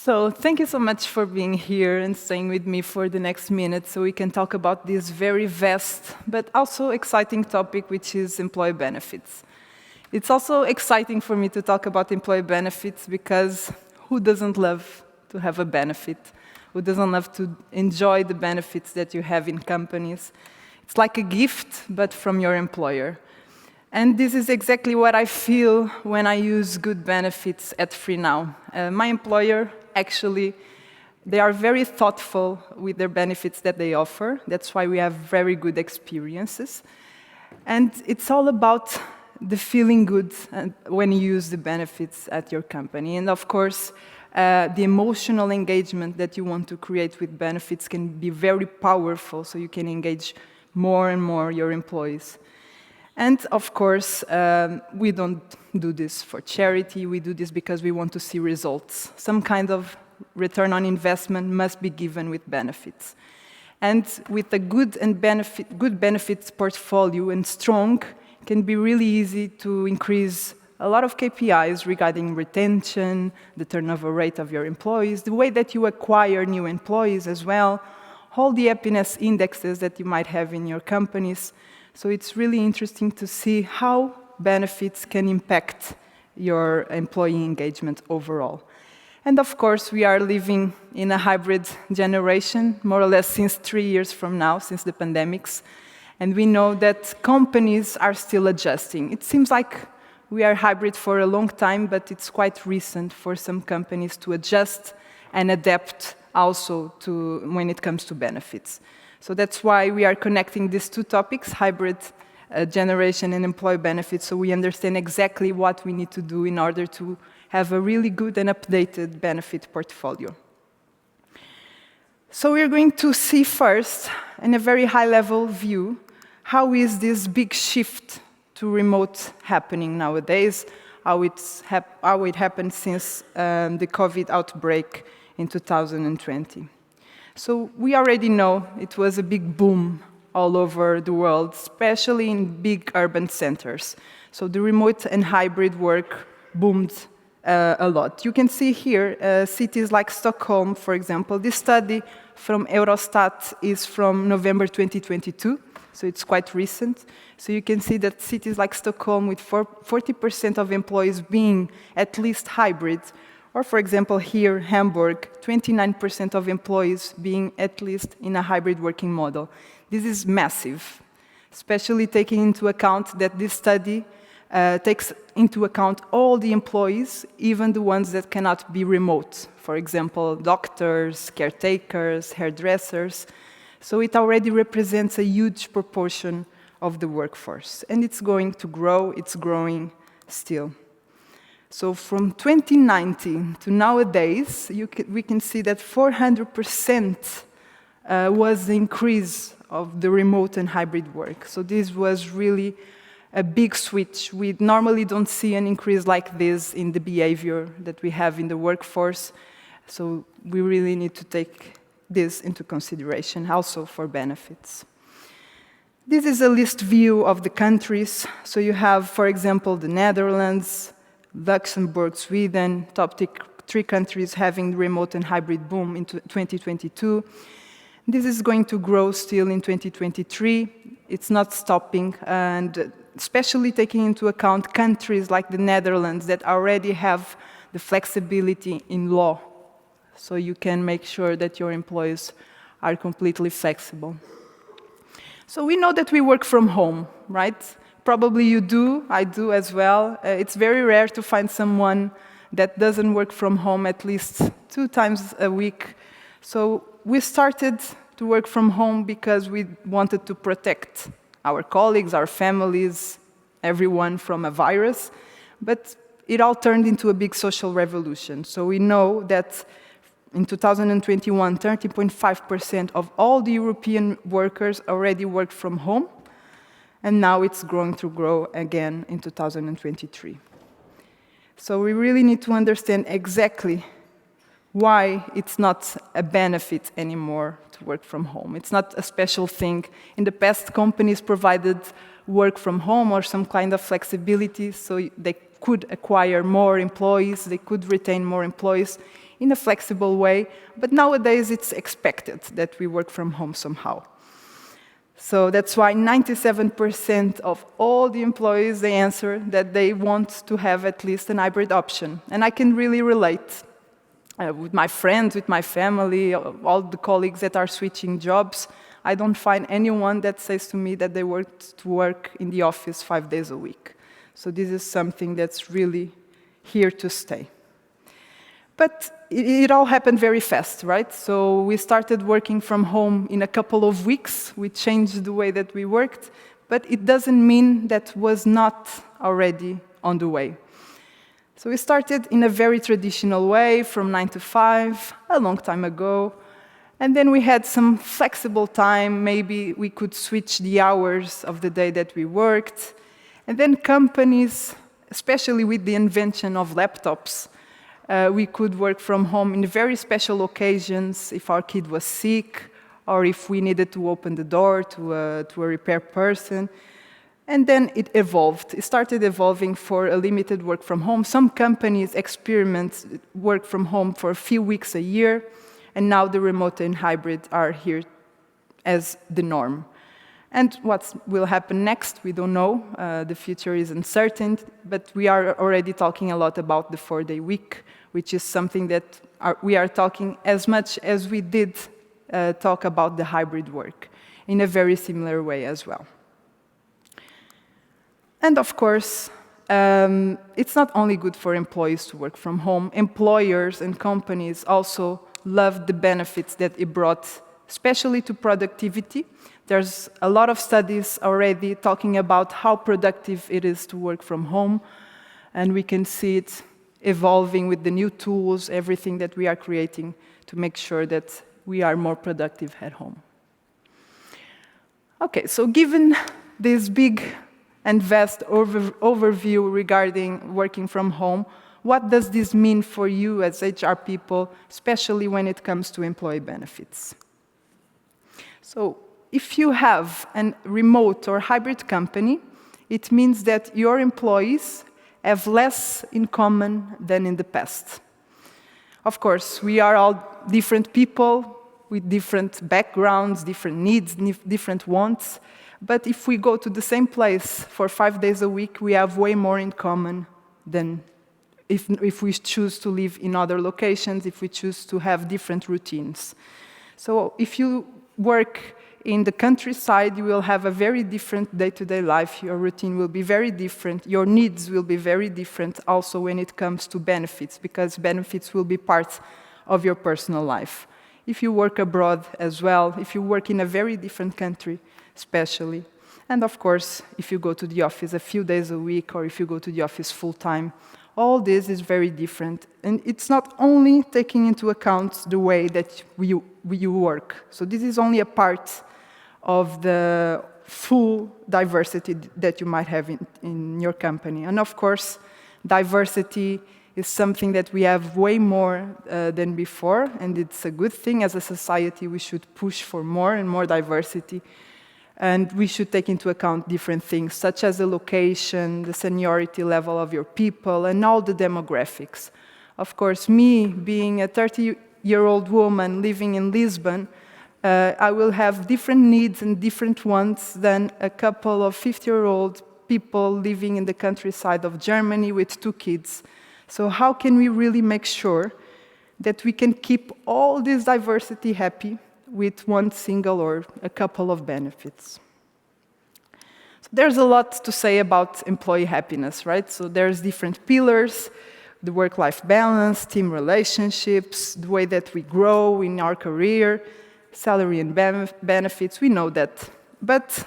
So thank you so much for being here and staying with me for the next minute so we can talk about this very vast but also exciting topic, which is employee benefits. It's also exciting for me to talk about employee benefits because who doesn't love to have a benefit? Who doesn't love to enjoy the benefits that you have in companies? It's like a gift, but from your employer. And this is exactly what I feel when I use good benefits at FreeNow. My employer, actually, they are very thoughtful with their benefits that they offer. That's why we have very good experiences. And it's all about the feeling good when you use the benefits at your company. And of course, the emotional engagement that you want to create with benefits can be very powerful, so you can engage more and more your employees. And of course, we don't do this for charity, we do this because we want to see results. Some kind of return on investment must be given with benefits. And with a good benefits portfolio and strong, it can be really easy to increase a lot of KPIs regarding retention, the turnover rate of your employees, the way that you acquire new employees as well, all the happiness indexes that you might have in your companies. So it's really interesting to see how benefits can impact your employee engagement overall. And of course, we are living in a hybrid generation, more or less since 3 years from now, since the pandemics. And we know that companies are still adjusting. It seems like we are hybrid for a long time, but it's quite recent for some companies to adjust and adapt also to when it comes to benefits. So that's why we are connecting these two topics, hybrid generation and employee benefits, so we understand exactly what we need to do in order to have a really good and updated benefit portfolio. So we're going to see first, in a very high-level view, how is this big shift to remote happening nowadays, how it happened since the COVID outbreak in 2020. So we already know it was a big boom all over the world, especially in big urban centers. So the remote and hybrid work boomed a lot. You can see here cities like Stockholm, for example. This study from Eurostat is from November 2022, so it's quite recent. So you can see that cities like Stockholm with 40% of employees being at least hybrid, or for example here, Hamburg, 29% of employees being at least in a hybrid working model. This is massive, especially taking into account that this study takes into account all the employees, even the ones that cannot be remote. For example, doctors, caretakers, hairdressers. So it already represents a huge proportion of the workforce. And it's going to grow, it's growing still. So from 2019 to nowadays, we can see that 400% was the increase of the remote and hybrid work. So this was really a big switch. We normally don't see an increase like this in the behavior that we have in the workforce. So we really need to take this into consideration also for benefits. This is a list view of the countries. So you have, for example, the Netherlands, Luxembourg, Sweden, top 3 countries having remote and hybrid boom in 2022. This is going to grow still in 2023. It's not stopping, and especially taking into account countries like the Netherlands that already have the flexibility in law. So you can make sure that your employees are completely flexible. So we know that we work from home, right? Probably you do, I do as well. It's very rare to find someone that doesn't work from home at least 2 times a week. So we started to work from home because we wanted to protect our colleagues, our families, everyone from a virus. But it all turned into a big social revolution. So we know that in 2021, 30.5% of all the European workers already worked from home. And now it's going to grow again in 2023. So we really need to understand exactly why it's not a benefit anymore to work from home. It's not a special thing. In the past, companies provided work from home or some kind of flexibility so they could acquire more employees, they could retain more employees. in a flexible way, but nowadays it's expected that we work from home somehow. So that's why 97% of all the employees, they answer that they want to have at least an hybrid option. And I can really relate with my friends, with my family, all the colleagues that are switching jobs. I don't find anyone that says to me that they want to work in the office 5 days a week. So this is something that's really here to stay. But it all happened very fast, right? So we started working from home in a couple of weeks. We changed the way that we worked, but it doesn't mean that was not already on the way. So we started in a very traditional way, from 9 to 5, a long time ago. And then we had some flexible time. Maybe we could switch the hours of the day that we worked. And then companies, especially with the invention of laptops, we could work from home in very special occasions, if our kid was sick, or if we needed to open the door to a repair person. And then it evolved. It started evolving for a limited work from home. Some companies experiment work from home for a few weeks a year, and now the remote and hybrid are here as the norm. And what will happen next, we don't know. The future is uncertain, but we are already talking a lot about the 4-day week, which is something that we are talking as much as we did talk about the hybrid work, in a very similar way as well. And of course, it's not only good for employees to work from home. Employers and companies also love the benefits that it brought, especially to productivity. There's a lot of studies already talking about how productive it is to work from home, and we can see it evolving with the new tools, everything that we are creating to make sure that we are more productive at home. Okay, so given this big and vast overview regarding working from home, what does this mean for you as HR people, especially when it comes to employee benefits? So, if you have a remote or hybrid company, it means that your employees have less in common than in the past. Of course, we are all different people with different backgrounds, different needs, different wants. But if we go to the same place for 5 days a week, we have way more in common than if we choose to live in other locations, if we choose to have different routines. So if you work in the countryside, you will have a very different day-to-day life. Your routine will be very different. Your needs will be very different also when it comes to benefits, because benefits will be part of your personal life. If you work abroad as well, if you work in a very different country, especially. And of course, if you go to the office a few days a week, or if you go to the office full-time, all this is very different. And it's not only taking into account the way that you work. So this is only a part of the full diversity that you might have in your company. And of course, diversity is something that we have way more than before, and it's a good thing. As a society, we should push for more and more diversity, and we should take into account different things, such as the location, the seniority level of your people, and all the demographics. Of course, me, being a 30-year-old woman living in Lisbon, I will have different needs and different wants than a couple of 50-year-old people living in the countryside of Germany with 2 kids. So how can we really make sure that we can keep all this diversity happy with one single or a couple of benefits? So there's a lot to say about employee happiness, right? So there's different pillars: the work-life balance, team relationships, the way that we grow in our career, salary and benefits. We know that. But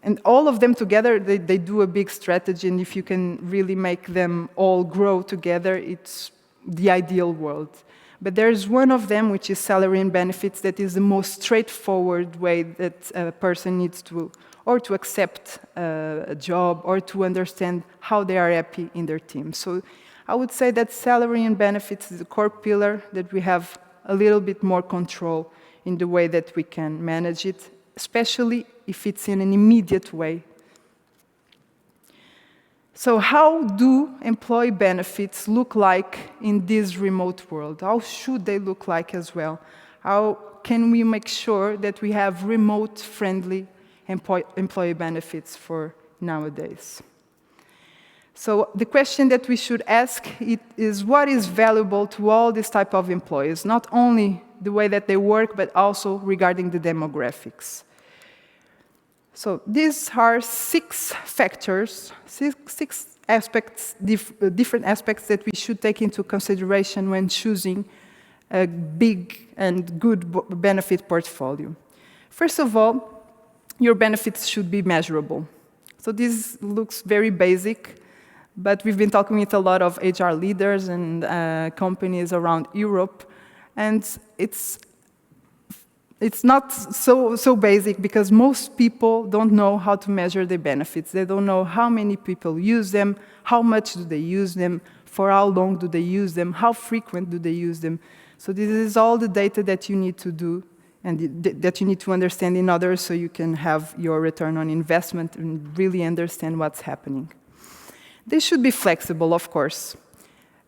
and all of them together, they do a big strategy, and if you can really make them all grow together, it's the ideal world. But there's one of them, which is salary and benefits, that is the most straightforward way that a person needs to, or to accept a job, or to understand how they are happy in their team. So I would say that salary and benefits is the core pillar that we have a little bit more control in the way that we can manage it, especially if it's in an immediate way. So how do employee benefits look like in this remote world? How should they look like as well? How can we make sure that we have remote-friendly employee benefits for nowadays? So the question that we should ask is what is valuable to all this type of employees, not only the way that they work, but also regarding the demographics. So these are 6 factors, six aspects, different aspects that we should take into consideration when choosing a big and good benefit portfolio. First of all, your benefits should be measurable. So this looks very basic, but we've been talking with a lot of HR leaders and companies around Europe, and it's not so basic because most people don't know how to measure their benefits. They don't know how many people use them, how much do they use them, for how long do they use them, how frequent do they use them. So this is all the data that you need to do and that you need to understand in order so you can have your return on investment and really understand what's happening. They should be flexible, of course,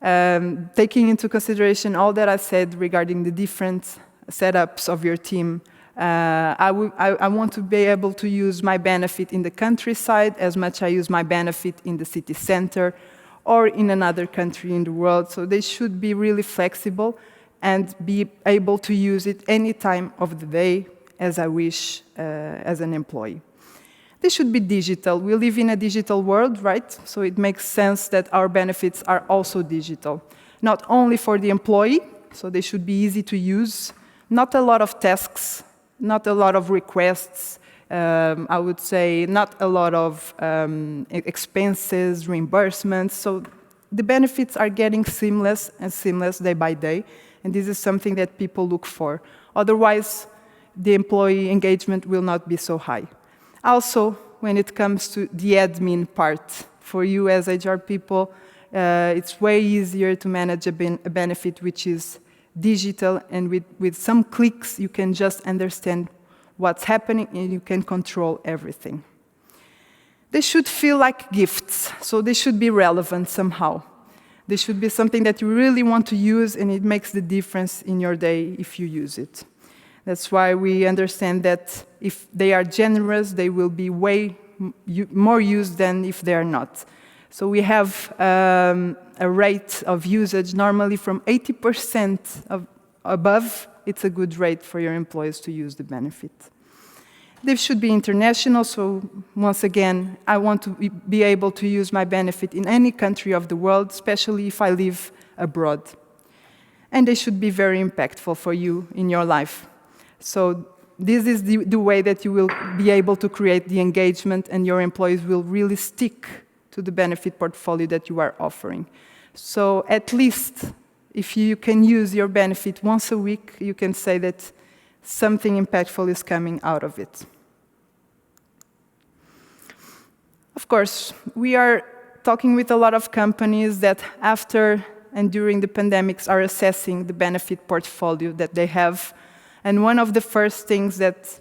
taking into consideration all that I said regarding the different setups of your team. I want to be able to use my benefit in the countryside as much as I use my benefit in the city center or in another country in the world. So they should be really flexible and be able to use it any time of the day as I wish as an employee. They should be digital. We live in a digital world, right? So it makes sense that our benefits are also digital. Not only for the employee, so they should be easy to use, not a lot of tasks, not a lot of requests, I would say not a lot of expenses, reimbursements. So the benefits are getting seamless and seamless day by day, and this is something that people look for. Otherwise, the employee engagement will not be so high. Also, when it comes to the admin part, for you as HR people, it's way easier to manage a benefit which is digital, and with some clicks you can just understand what's happening and you can control everything. They should feel like gifts, so they should be relevant somehow. They should be something that you really want to use and it makes the difference in your day if you use it. That's why we understand that if they are generous, they will be way more used than if they are not. So we have a rate of usage normally from 80% above. It's a good rate for your employees to use the benefit. They should be international, so once again, I want to be able to use my benefit in any country of the world, especially if I live abroad. And they should be very impactful for you in your life. So this is the way that you will be able to create the engagement and your employees will really stick to the benefit portfolio that you are offering. So at least if you can use your benefit once a week, you can say that something impactful is coming out of it. Of course, we are talking with a lot of companies that after and during the pandemics are assessing the benefit portfolio that they have. And one of the first things that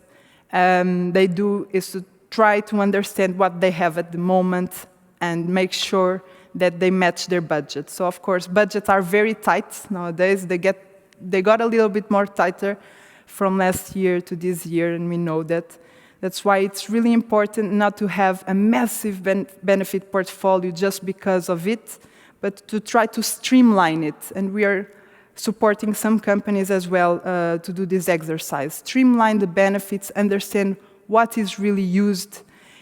they do is to try to understand what they have at the moment and make sure that they match their budget. So of course, budgets are very tight nowadays. They got a little bit more tighter from last year to this year, and we know that. That's why it's really important not to have a massive benefit portfolio just because of it, but to try to streamline it. And we are supporting some companies as well to do this exercise. Streamline the benefits, understand what is really used.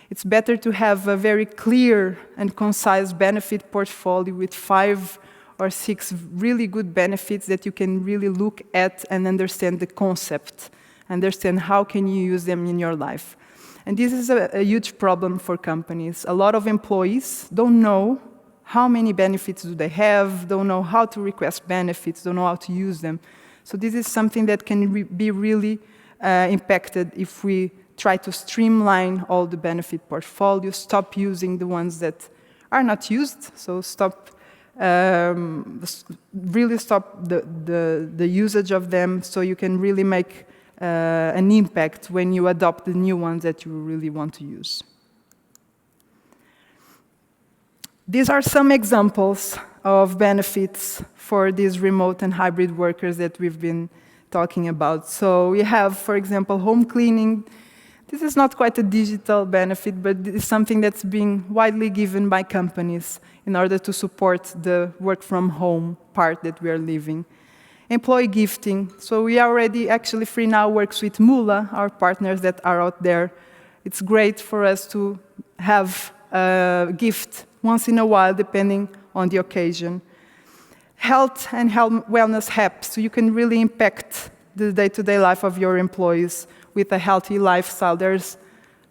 It's better to have a very clear and concise benefit portfolio with 5 or 6 really good benefits that you can really look at and understand the concept, understand how can you use them in your life. And this is a huge problem for companies. A lot of employees don't know how many benefits do they have, don't know how to request benefits, don't know how to use them. So this is something that can be really impacted if we try to streamline all the benefit portfolios, stop using the ones that are not used, so really stop the usage of them so you can really make an impact when you adopt the new ones that you really want to use. These are some examples of benefits for these remote and hybrid workers that we've been talking about. So we have, for example, home cleaning. This is not quite a digital benefit, but it's something that's being widely given by companies in order to support the work from home part that we are living. Employee gifting. So we already, actually, Free Now works with Mula, our partners that are out there. It's great for us to have a gift once in a while, depending on the occasion. Health and wellness apps, so you can really impact the day-to-day life of your employees with a healthy lifestyle. There's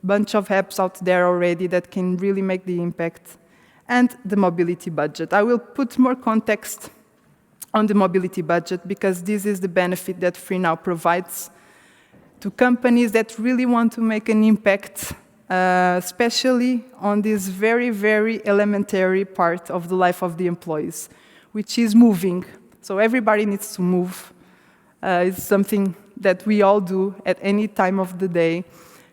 a bunch of apps out there already that can really make the impact. And the mobility budget. I will put more context on the mobility budget because this is the benefit that Free Now provides to companies that really want to make an impact, especially on this very, very elementary part of the life of the employees, which is moving. So everybody needs to move. It's something that we all do at any time of the day,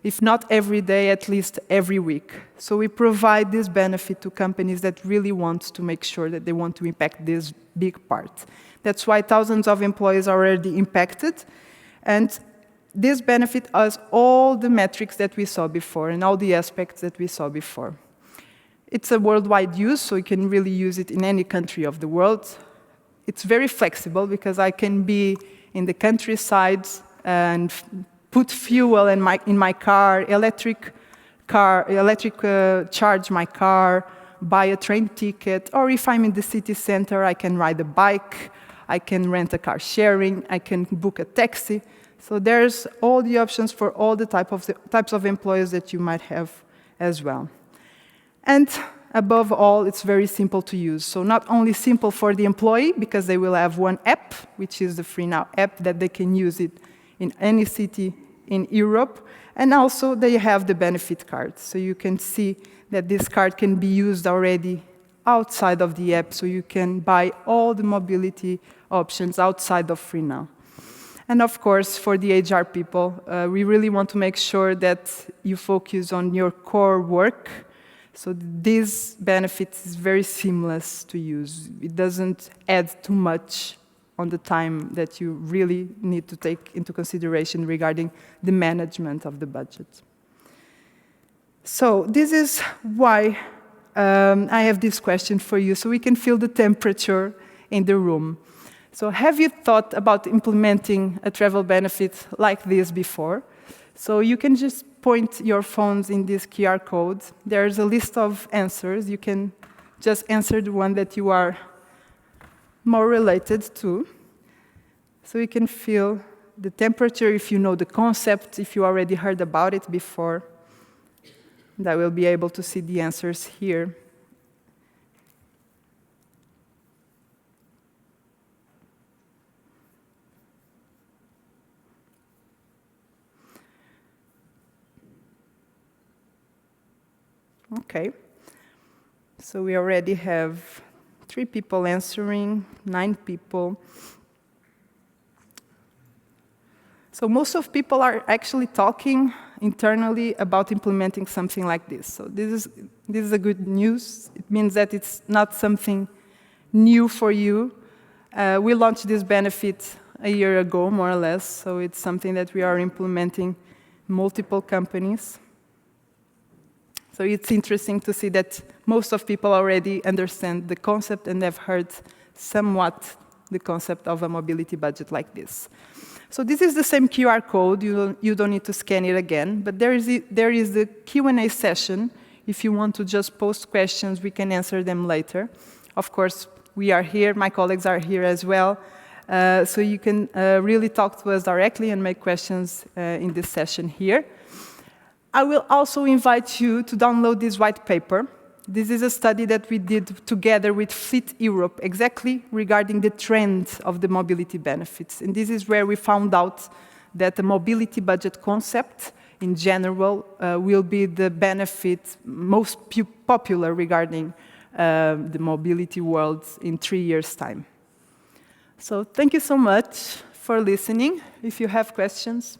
if not every day, at least every week. So we provide this benefit to companies that really want to make sure that they want to impact this big part. That's why thousands of employees are already impacted, and this benefit has all the metrics that we saw before and all the aspects that we saw before. It's a worldwide use, so you can really use it in any country of the world. It's very flexible because I can be in the countryside and put fuel in my car, charge my car, buy a train ticket, or if I'm in the city center, I can ride a bike, I can rent a car sharing, I can book a taxi. So there's all the options for all the types of employees that you might have as well. And above all, it's very simple to use. So not only simple for the employee, because they will have one app, which is the Free Now app, that they can use it in any city in Europe, and also they have the benefit card. So you can see that this card can be used already outside of the app, so you can buy all the mobility options outside of Free Now. And of course, for the HR people, we really want to make sure that you focus on your core work. So this benefit is very seamless to use. It doesn't add too much on the time that you really need to take into consideration regarding the management of the budget. So this is why I have this question for you, so we can feel the temperature in the room. So have you thought about implementing a travel benefit like this before? So you can just point your phones in this QR code. There's a list of answers. You can just answer the one that you are more related to. So you can feel the temperature if you know the concept, if you already heard about it before. And I will be able to see the answers here. Okay, so we already have 3 people answering, 9 people. So most of people are actually talking internally about implementing something like this. So this is a good news. It means that it's not something new for you. We launched this benefit a year ago, more or less, so it's something that we are implementing in multiple companies. So it's interesting to see that most of people already understand the concept and have heard somewhat the concept of a mobility budget like this. So this is the same QR code. You don't need to scan it again, but there is the Q&A session. If you want to just post questions, we can answer them later. Of course, we are here. My colleagues are here as well. So you can really talk to us directly and make questions in this session here. I will also invite you to download this white paper. This is a study that we did together with Fleet Europe, exactly regarding the trend of the mobility benefits. And this is where we found out that the mobility budget concept, in general, will be the benefit most popular regarding the mobility world in 3 years' time. So thank you so much for listening. If you have questions.